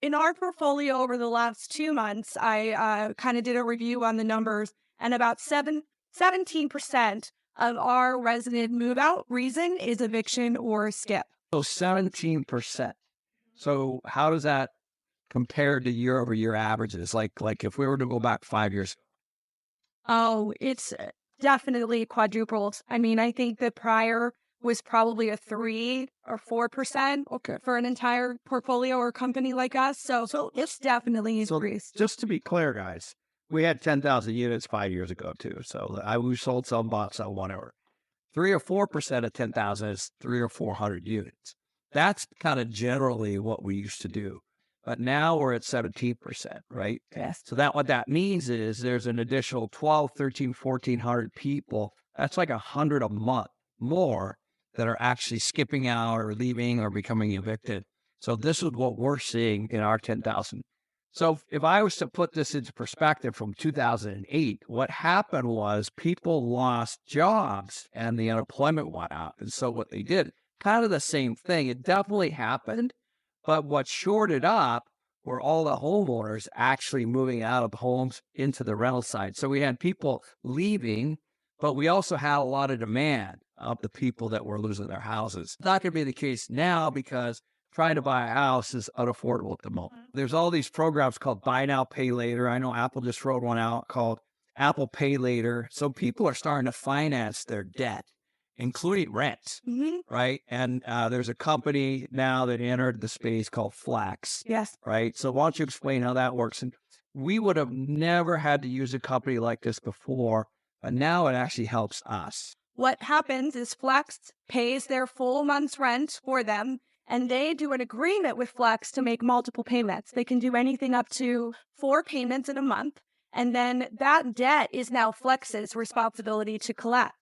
In our portfolio over the last 2 months, I kind of did a review on the numbers, and about 17% of our resident move out reason is eviction or skip. So 17%. So how does that compare to year over year averages? Like if we were to go back 5 years. Oh, it's definitely quadrupled. I mean, I think the prior was probably a 3 or 4% Okay. for an entire portfolio or company like us. So it's definitely So increased. just to be clear, guys, we had 10,000 units 5 years ago too. So we sold some, bought some, whatever. 3 or 4% of 10,000 is 300 or 400 units. That's kind of generally what we used to do. But now we're at 17%, right? Yes. So what that means is there's an additional 12, 13, 1,400 people. That's like 100 a month more that are actually skipping out or leaving or becoming evicted. So this is what we're seeing in our 10,000. So if I was to put this into perspective from 2008, what happened was people lost jobs and the unemployment went up. And so what they did, kind of the same thing. It definitely happened, but what shored it up were all the homeowners actually moving out of homes into the rental side. So we had people leaving, but we also had a lot of demand of the people that were losing their houses. It's not going to be the case now because trying to buy a house is unaffordable at the moment. There's all these programs called Buy Now, Pay Later. I know Apple just wrote one out called Apple Pay Later. So people are starting to finance their debt, including rent, right? And there's a company now that entered the space called Flex, Yes. right? So why don't you explain how that works? And we would have never had to use a company like this before, but now it actually helps us. What happens is Flex pays their full month's rent for them, and they do an agreement with Flex to make multiple payments. They can do anything up to 4 payments in a month, and then that debt is now Flex's responsibility to collect.